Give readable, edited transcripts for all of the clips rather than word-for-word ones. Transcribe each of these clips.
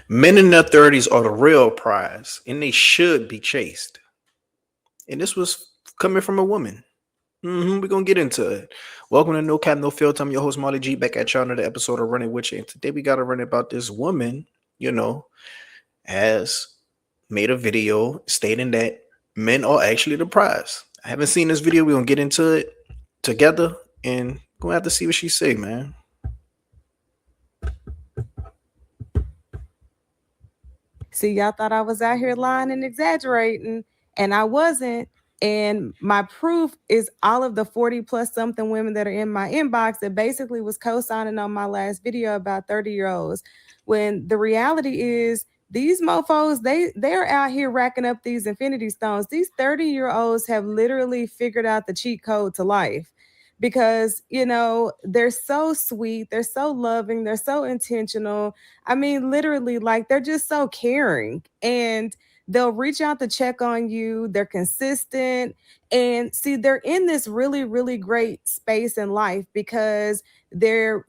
Men in their 30s are the real prize, and they should be chased. And this was coming from a woman. We're gonna get into it. Welcome to No Cap No Filter. I'm your host Molly G. Back at y'all another episode of Running With You. And today we gotta run about this woman. Has made a video stating that men are actually the prize. I haven't seen this video. We're gonna get into it together, and gonna have to see what she say, man. See, y'all thought I was out here lying and exaggerating, and I wasn't. And my proof is all of the 40 plus something women that are in my inbox that basically was co signing on my last video about 30-year-olds. When the reality is, these mofos, they're out here racking up these infinity stones. These 30-year-olds have literally figured out the cheat code to life because, they're so sweet, they're so loving, they're so intentional. I mean, literally, like they're just so caring and they'll reach out to check on you. They're consistent. And see, they're in this really, really great space in life because they're,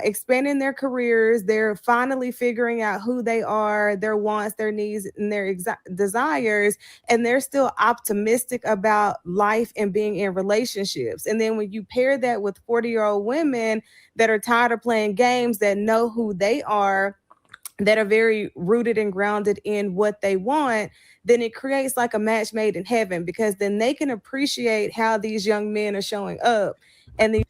expanding their careers. They're finally figuring out who they are, their wants, their needs, and their desires. And they're still optimistic about life and being in relationships. And then when you pair that with 40-year-old women that are tired of playing games, that know who they are, that are very rooted and grounded in what they want, then it creates like a match made in heaven because then they can appreciate how these young men are showing up. And the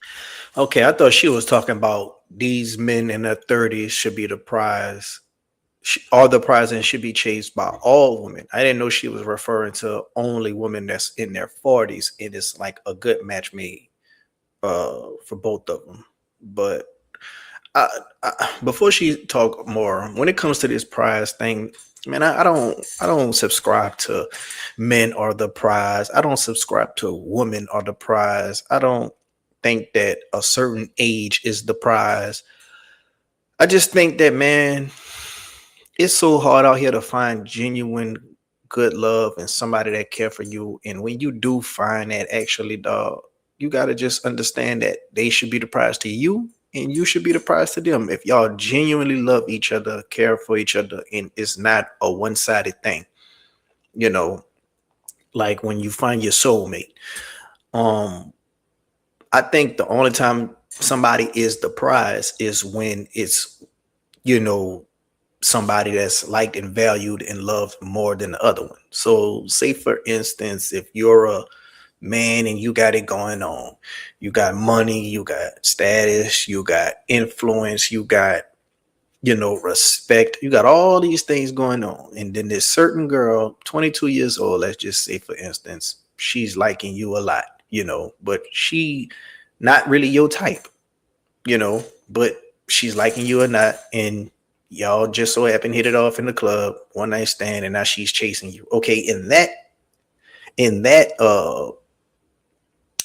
Okay, I thought she was talking about these men in their 30s should be the prize, are the prize, and should be chased by all women. I didn't know she was referring to only women that's in their 40s. It is like a good match made for both of them. But before she talk more, when it comes to this prize thing, man, I don't subscribe to men are the prize. I don't subscribe to women are the prize. I don't think that a certain age is the prize. I just think that, man, it's so hard out here to find genuine good love and somebody that care for you. And when you do find that, actually, dog, you gotta just understand that they should be the prize to you, and you should be the prize to them. If y'all genuinely love each other, care for each other, and it's not a one-sided thing, you know, like when you find your soulmate. Um, I think the only time somebody is the prize is when it's, you know, somebody that's liked and valued and loved more than the other one. So, say for instance, if you're a man and you got it going on, you got money, you got status, you got influence, you got, respect, you got all these things going on. And then this certain girl, 22 years old, let's just say for instance, she's liking you a lot, but she not really your type, but she's liking you or not, and y'all just so happen to hit it off in the club, one night stand, and now she's chasing you. Okay, in that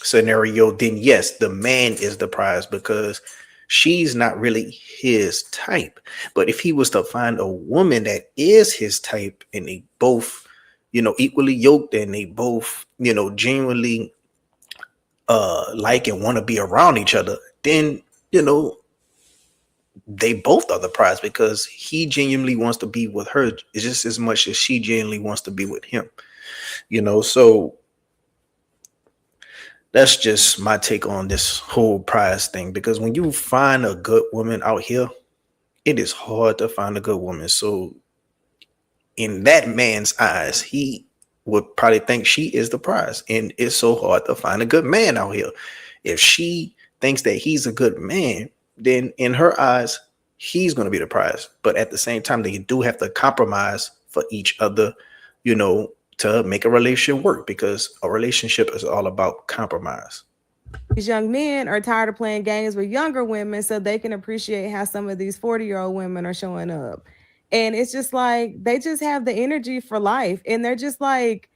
scenario, then yes, the man is the prize because she's not really his type. But if he was to find a woman that is his type and they both, equally yoked, and they both, genuinely like and want to be around each other, then they both are the prize because he genuinely wants to be with her just as much as she genuinely wants to be with him. So that's just my take on this whole prize thing, because when you find a good woman out here, it is hard to find a good woman. So in that man's eyes, he would probably think she is the prize, and it's so hard to find a good man out here. If she thinks that he's a good man, then in her eyes, he's going to be the prize. But at the same time, they do have to compromise for each other, to make a relationship work, because a relationship is all about compromise. these young men are tired of playing games with younger women so they can appreciate how some of these 40-year-old women are showing up. And it's just like they just have the energy for life. And they're just like,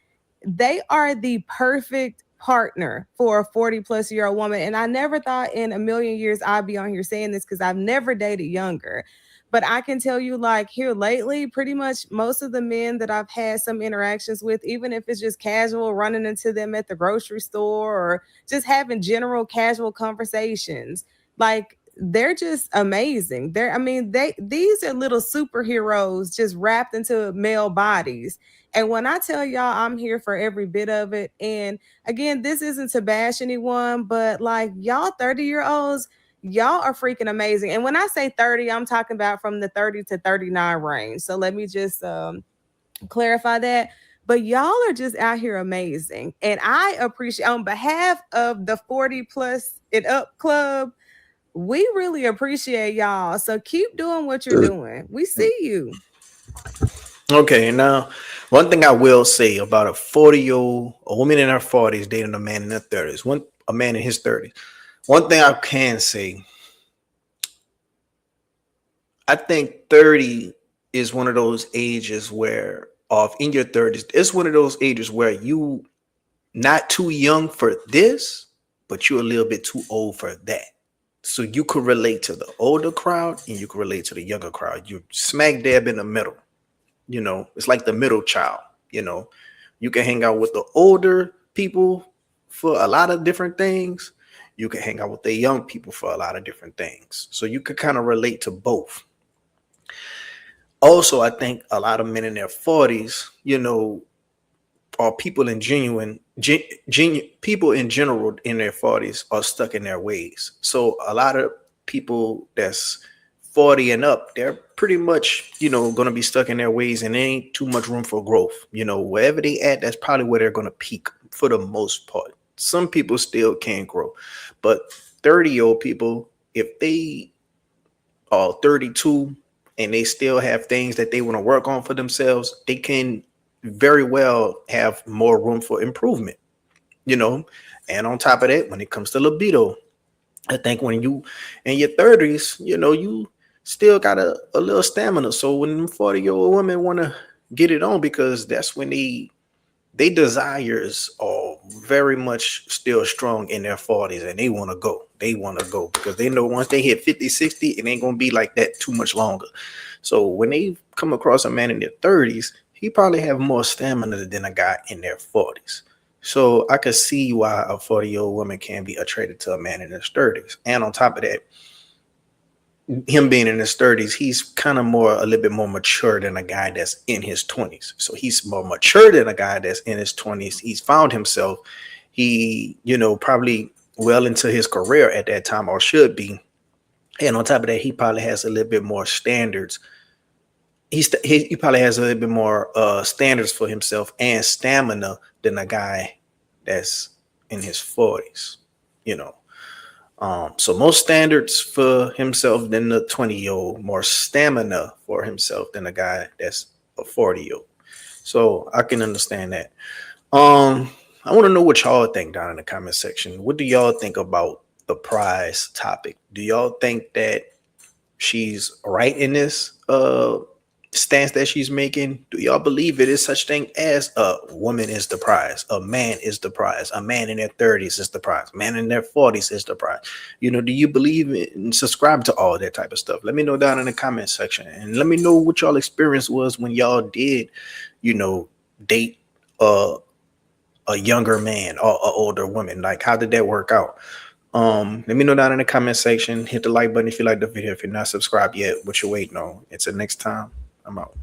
they are the perfect partner for a 40 plus year old woman. And I never thought in a million years I'd be on here saying this because I've never dated younger. But I can tell you, like, here lately, pretty much most of the men that I've had some interactions with, even if it's just casual, running into them at the grocery store or just having general casual conversations, like they're just amazing. These are little superheroes just wrapped into male bodies. And when I tell y'all I'm here for every bit of it, and again, this isn't to bash anyone, but like y'all 30-year-olds, y'all are freaking amazing. And when I say 30, I'm talking about from the 30 to 39 range. So let me just clarify that. But y'all are just out here amazing. And I appreciate, on behalf of the 40 plus and up club, we really appreciate y'all. So keep doing what you're doing. We see you. Okay, now one thing I will say about a 40-year-old, a woman in her 40s dating a man in their 30s, a man in his 30s. One thing I can say, I think 30 is one of those ages where, in your 30s, it's one of those ages where you not too young for this, but you're a little bit too old for that. So you could relate to the older crowd and you could relate to the younger crowd. You're smack dab in the middle. It's like the middle child. You can hang out with the older people for a lot of different things. You can hang out with the young people for a lot of different things. So you could kind of relate to both. Also, I think a lot of men in their 40s, or people in people in general in their 40s are stuck in their ways. So a lot of people that's 40 and up, they're pretty much, going to be stuck in their ways, and there ain't too much room for growth. Wherever they at, that's probably where they're going to peak for the most part. Some people still can grow, but 30-year-old people, if they are 32 and they still have things that they want to work on for themselves, they can very well have more room for improvement, and on top of that, when it comes to libido, I think when you in your 30s, you still got a little stamina. So when 40-year-old women want to get it on, because that's when they desires are very much still strong in their 40s, and they want to go because they know once they hit 50, 60, it ain't going to be like that too much longer. So when they come across a man in their 30s, he probably have more stamina than a guy in their 40s. So I could see why a 40-year-old woman can be attracted to a man in his 30s. And on top of that, him being in his 30s, he's kind of a little bit more mature than a guy that's in his 20s. So he's more mature than a guy that's in his 20s. He's found himself. He, probably well into his career at that time, or should be. And on top of that, he probably has a little bit more standards. He probably has a little bit more standards for himself and stamina than a guy that's in his 40s, So more standards for himself than the 20-year-old, more stamina for himself than a guy that's a 40-year-old. So I can understand that. I want to know what y'all think down in the comment section. What do y'all think about the prize topic? Do y'all think that she's right in this stance that she's making? Do y'all believe it is such thing as a woman is the prize, a man is the prize, a man in their 30s is the prize, a man in their 40s is the prize? Do you believe it and subscribe to all that type of stuff? Let me know down in the comment section, and let me know what y'all experience was when y'all did date a younger man or an older woman. Like, how did that work out? Let me know down in the comment section. Hit the like button if you like the video. If you're not subscribed yet, what you waiting on? Until next time, I'm out.